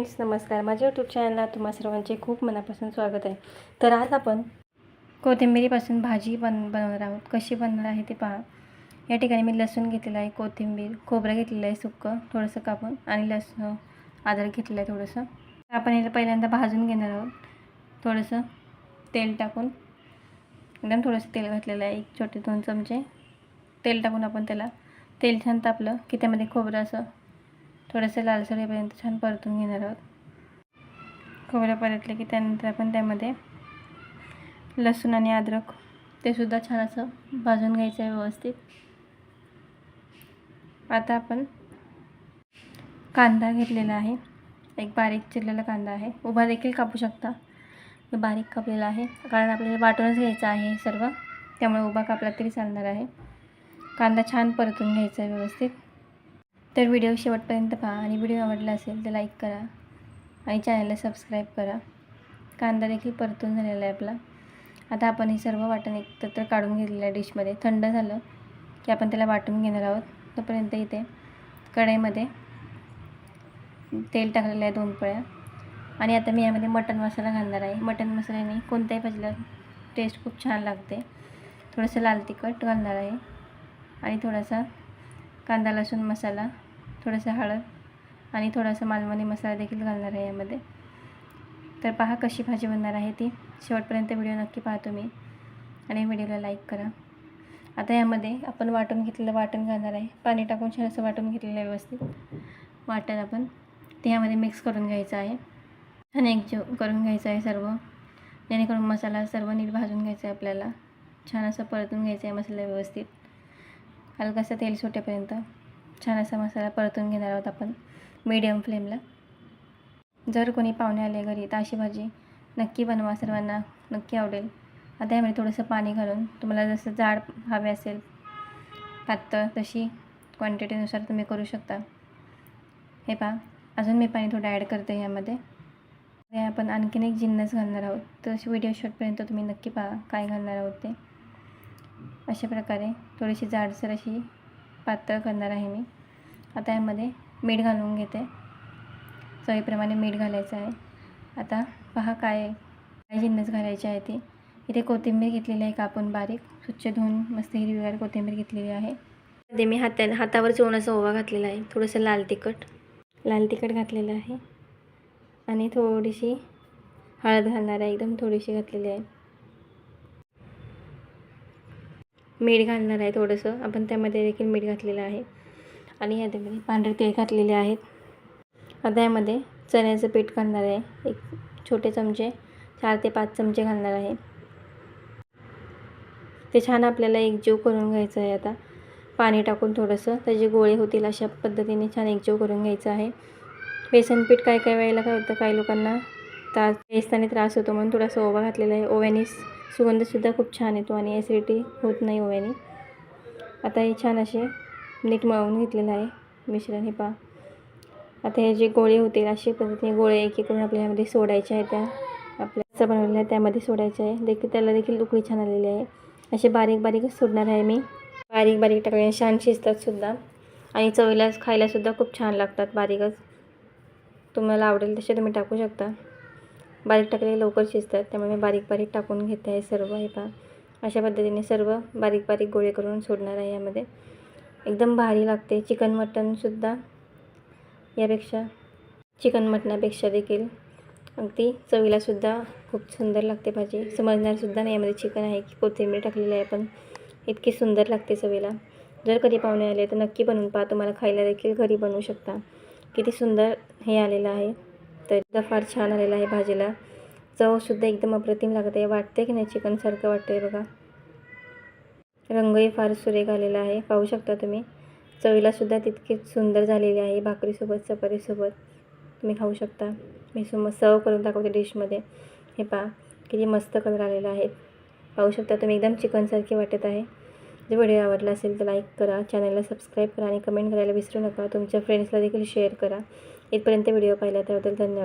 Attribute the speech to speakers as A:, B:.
A: Friends, नमस्कार. माझ्या YouTube चॅनलला तुम्हा सर्वांचे खूप मनापासून स्वागत आहे. तर आज आपण कोथिंबीरीपासून भाजी बनवणार आहोत. कशी बनवणार आहे ते पहा. या ठिकाणी मी लसूण घेतलेला आहे, कोथिंबीर, खोबरं घेतलेलं आहे सुक्कं थोडंसं कापून, आणि लसूण अद्रक घेतलं आहे थोडंसं. आपण याला पहिल्यांदा भाजून घेणार आहोत. थोडंसं तेल टाकून, एकदम थोडंसं तेल घातलेलं आहे, 1 छोटे 2 चमचे तेल टाकून आपण त्याला तेल छान तापलं की त्यामध्ये खोबरं असं थोडंसं लालसर होईपर्यंत छान परतून घेणार आहोत. खोबरं परतले की त्यानंतर आपण त्यामध्ये लसूण आणि अद्रक ते सुद्धा छान असं भाजून घ्यायचं आहे व्यवस्थित. आता आपण कांदा घेतलेला आहे, एक बारीक चिरलेला कांदा आहे, उभा देखील कापू शकता. बारीक कापलेला आहे कारण आपल्याला वाटूनच घ्यायचं आहे सर्व, त्यामुळे उभा कापला तरी चालणार आहे. कांदा छान परतून घ्यायचा आहे व्यवस्थित. तर व्हिडिओ शेवटपर्यंत पहा आणि व्हिडिओ आवडला असेल तर लाईक करा आणि चॅनलला सबस्क्राईब करा. कांदा देखील परतून झालेला आहे आपला. आता आपण हे सर्व वाटण एकत्र काढून घेतलेलं आहे डिशमध्ये. थंड झालं की आपण त्याला वाटून घेणार आहोत. तोपर्यंत इथे कढईमध्ये तेल टाकलेलं आहे 2 पळ्या, आणि आता मी यामध्ये मटण मसाला घालणार आहे. मटण मसाल्याने कोणत्याही भाजीला टेस्ट खूप छान लागते. थोडंसं लाल तिखट घालणार आहे आणि थोडासा कांदा लसूण मसाला, थोडंसं हळद आणि थोडासा मालवणी मसाला देखील घालणार आहे यामध्ये. तर पहा कशी भाजी बनणार आहे ती. शेवटपर्यंत व्हिडिओ नक्की पहा तुम्ही आणि व्हिडिओला लाईक करा. आता यामध्ये आपण वाटून घेतलेलं वाटण घालणार आहे. पाणी टाकून छान असं वाटून घेतलेलं आहे व्यवस्थित वाटण. आपण ते यामध्ये मिक्स करून घ्यायचं आहे आणि एकजीव करून घ्यायचं आहे सर्व, जेणेकरून मसाला सर्व नीट भाजून घ्यायचा आहे आपल्याला. छान असं परतून घ्यायचं आहे मसाला व्यवस्थित. हलकासा तेल सुटेपर्यंत छान असा मसाला परतून घेणार आहोत आपण मीडियम फ्लेमला. जर कोणी पाहुणे आले घरी तर अशी भाजी नक्की बनवा, सर्वांना नक्की आवडेल. आता यामध्ये थोडंसं पाणी घालून, तुम्हाला जसं जाड हवे असेल पातळ तशी क्वांटिटीनुसार तुम्ही करू शकता. हे पहा, अजून मी पाणी थोडं ॲड करते यामध्ये. आपण आणखीन एक जिन्नस घालणार आहोत, तर व्हिडिओ शेवटपर्यंत तुम्ही नक्की पहा काय घालणार आहोत ते. अशा प्रकारे थोडीशी जाडसर अशी पातळ करणार आहे मी. आता यामध्ये मीठ घालून घेते, चवीप्रमाणे मीठ घालायचं आहे. आता पहा काय जिन्नस घालायचे आहे ते. इथे कोथिंबीर घेतलेली आहे कापून बारीक, स्वच्छ धुवून मस्त हिरवीगार कोथिंबीर घेतलेली आहे. ते मी हातावर चोळून असं ओवा घातलेला आहे. थोडंसं लाल तिखट घातलेलं आहे आणि थोडीशी हळद घालणार आहे, एकदम थोडीशी घातलेली आहे. मीठ घालणार आहे थोडंसं, आपण त्यामध्ये देखील मीठ घातलेलं आहे. आणि यामध्ये पांढरे तीळ घातलेले आहेत. आता यामध्ये चण्याचं पीठ घालणार आहे, 1 छोटे चमचे 4 ते 5 चमचे घालणार आहे. ते छान आपल्याला एकजीव करून घ्यायचं आहे. आता पाणी टाकून थोडंसं त्याचे गोळे होतील अशा पद्धतीने छान एकजीव करून घ्यायचं आहे. बेसन पीठ काय वेळेला काय होतं, काही लोकांना बेसताना त्रास होतो, म्हणून थोडासा ओवा घातलेला आहे. ओव्याने सुगंधसुद्धा खूप छान येतो आणि ॲसिडिटी होत नाही ओव्याने. आता हे छान असे नीट मळून घेतलेलं आहे मिश्रण. हे पहा, आता हे जे गोळे होतील अशा पद्धतीने गोळे एक करून आपल्या यामध्ये सोडायचे आहे. त्या आपल्या बनवलेल्या आहे त्यामध्ये सोडायचे आहे. त्याला देखील उकळी छान आलेली आहे. असे बारीकच सोडणार आहे मी. बारीक टाकल्याने छान शिजतात सुद्धा आणि चवीला खायलासुद्धा खूप छान लागतात. बारीकच तुम्हाला आवडेल तसे तुम्ही टाकू शकता. बारीक टाकले लवकर शिजतात, त्यामुळे मी बारीक टाकून घेते आहे सर्व. हे पहा, अशा पद्धतीने सर्व बारीक गोळे करून सोडणार आहे यामध्ये. एकदम भारी लागते. चिकन मटणापेक्षा देखील अगदी चवीलासुद्धा खूप सुंदर लागते भाजी. समजणारसुद्धा नाही यामध्ये चिकन आहे की कोथिंबीर टाकलेली आहे, पण इतकी सुंदर लागते चवीला. जर कधी पाहुणे आले तर नक्की बनवून पहा. तुम्हाला खायला देखील घरी बनवू शकता. किती सुंदर हे आलेलं आहे. तर एकदा फार छान आलेलं आहे भाजीला. चवसुद्धा एकदम अप्रतिम लागत आहे. वाटते की नाही चिकनसारखं वाटतं आहे बघा. रंगही फार सुरेख आलेला आहे, पाहू शकता तुम्ही. चवीलासुद्धा तितकीच सुंदर झालेली आहे. भाकरीसोबत चपातीसोबत तुम्ही खाऊ शकता. मी सर्व करून दाखवते डिशमध्ये. हे पहा किती मस्त कलर आलेला आहे, पाहू शकता तुम्ही. एकदम चिकनसारखे वाटत आहे. जर व्हिडिओ आवडला असेल तर लाईक करा, चॅनलला सबस्क्राईब करा आणि कमेंट करायला विसरू नका. तुमच्या फ्रेंड्सला देखील शेअर करा. इथपर्यंत व्हिडिओ पाहिला त्याबद्दल धन्यवाद.